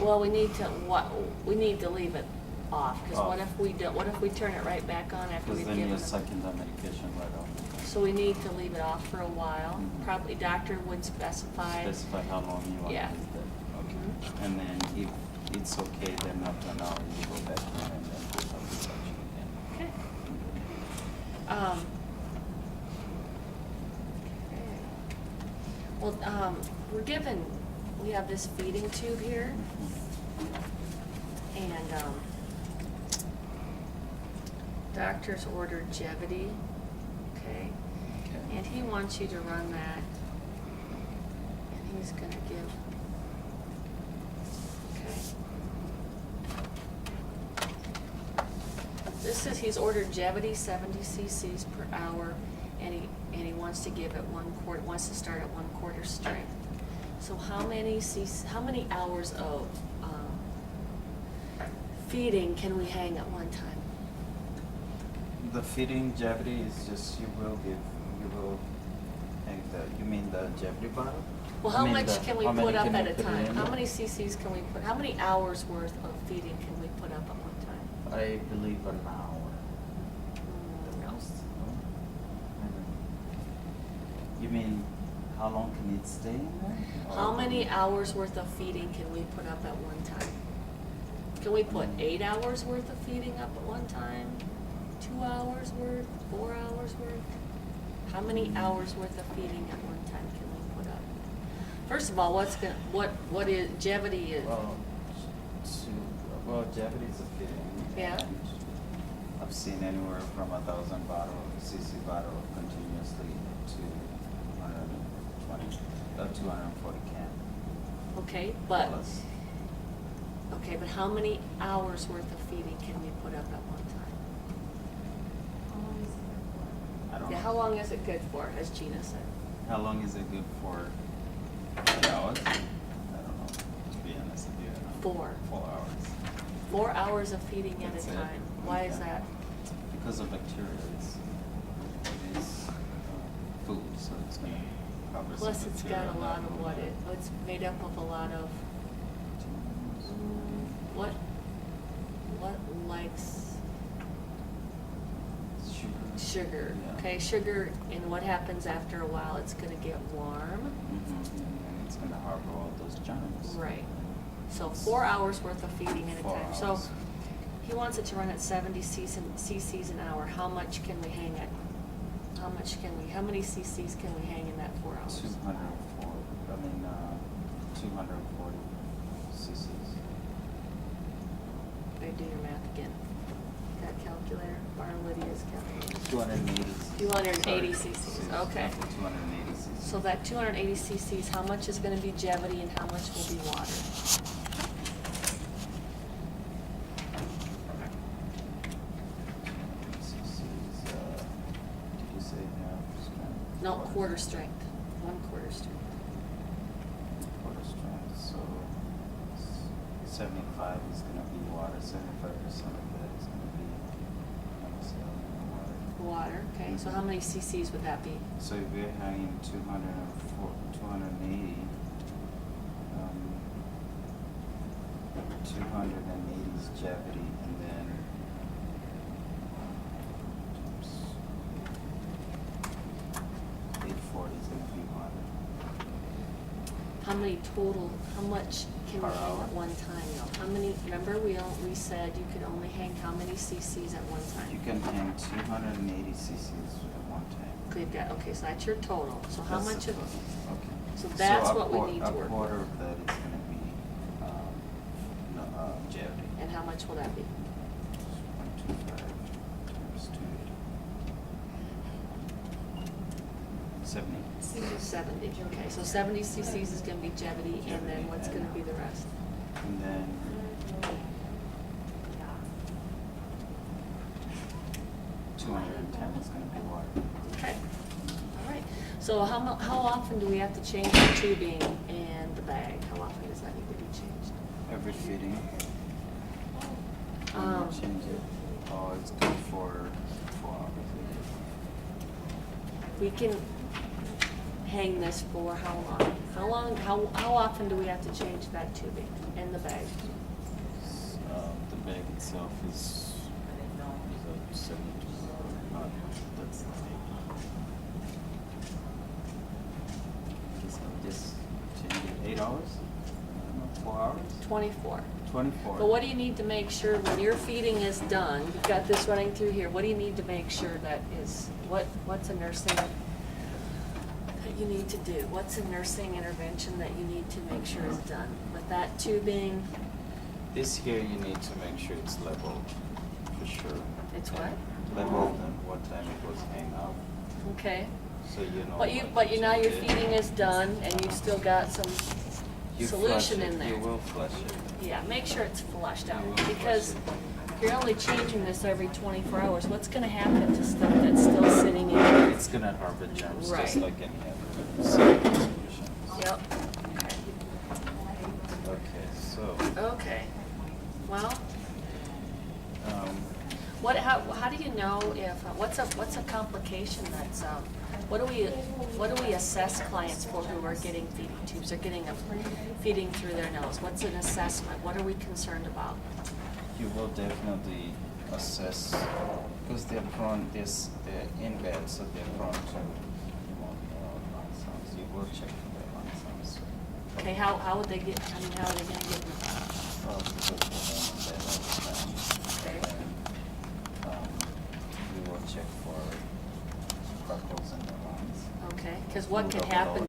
Well, we need to leave it off, because Off. what if we turn it right back on after Because we've then given you're them? sucking the medication right off. So we need to leave it off for a while. Mhm. Probably doctor would specify. Specify how long you want Yeah. to leave it. Okay. Mhm. And then if it's okay, then after an hour you go back in and then do the suction again. Okay. Well, we have this feeding tube here, Mhm. and doctor's ordered Jevity, okay? Okay. And he wants you to run that, and he's gonna give, okay. This is, he's ordered Jevity 70 cc's per hour, and he wants to give it wants to start at 1/4 strength. So how many hours of feeding can we hang at one time? The feeding Jevity is just you will hang you mean the Jevity bottle? Well, I how mean much the- can we how many put up can at you a put time? in? How many cc's can we put, how many hours worth of feeding can we put up at one time? I believe an hour. No. I don't know. You mean how long can it stay in there? How Or- many hours worth of feeding can we put up at one time? Can we put 8 hours worth of feeding up at one time? 2 hours worth? 4 hours worth? How many hours worth of feeding at one time can we put up? First of all, what is Jevity is? Well, Jevity is a feeding. Yeah. And I've seen anywhere from 1,000 cc bottle continuously to 240 can. Okay, but Plus. how many hours worth of feeding can we put up at one time? I don't Yeah, know. how long is it good for, as Gina said? How long is it good for? 3 hours? I don't know, to be honest with you. I don't know. 4. 4 hours. 4 hours of feeding at That's a it. time. Why is Okay. that? Because of bacteria, it is food, so it's gonna cover some Plus, it's bacteria got a lot of that will, it's made up of a lot of, what likes sugar, Yeah. okay? Sugar, and what happens after a while, it's gonna get warm. Mhm, and it's gonna harbor all those germs. Right. So 4 hours worth of feeding at a 4 time. So hours. he wants it to run at 70 cc's an hour. How much can we hang at? How many cc's can we hang in that 4 hours? 240 cc's. Okay, do your math again. Got a calculator? Borrow Lydia's calculator. 280. 280 Sorry. cc's, okay. 280 cc's. So that 280 cc's, how much is gonna be Jevity and how much will be water? cc's, did you say half strength? No, quarter strength, 1/4 strength. Quarter strength, so 75 is gonna be water, 75% of that is gonna be water. Water, okay, so how many cc's would that be? So if we're hanging 280, 280 is Jevity, and then times 840 is gonna be water. How much can we Per hang hour? at one time though? How many, remember we said you could only hang how many cc's at one You time? can hang 280 cc's at one time. Okay, so that's your total, so how That's much the of, total. Okay. so that's a what we need to work A quarter with. of that is gonna be, Jevity. And how much will that be? 125 times 280. 70. 70, okay, so 70 cc's is gonna be Jevity, and then what's gonna be the rest? And then 210 is gonna be water. Okay, all right. So how often do we have to change the tubing and the bag? How often does that need to be changed? Every feeding. Um, And you change it. Oh, it's good for 4 hours. We can hang this for how long? How often do we have to change that tubing in the bag? The bag itself is 72. That's the bag. Guess I'll just change it 8 hours? I don't know, 4 hours? 24. 24. But what do you need to make sure when your feeding is done, you've got this running through here, what do you need to make sure that is, what's a nursing that you need to do? What's a nursing intervention that you need to make sure is done? With that tubing, This here you need to make sure it's level for sure. it's what? Level and what time it was hang out. Okay. So you know. But you now your change it. feeding is done and you've still got some You solution flush it, in there. You will flush it. Yeah, make sure it's flushed out, You will flush because it. if you're only changing this every 24 hours, what's gonna happen to stuff that's still sitting in there? It's gonna harbor germs Right. just like any other solutions. Yep. Okay, so Okay. Well, um, how do you know if, what's a complication that's, what do we assess clients for who are getting feeding tubes, or getting a feeding through their nose? What's an assessment? What are we concerned about? you will definitely assess because they're prone. They're in bed, so they're prone to pneumonia or lung sounds. You will check for their lung sounds. Okay, how would they get, how are they gonna get, Because they're in bed all the time. okay? And we will check for freckles in their lungs. Okay, because what could Overall, happen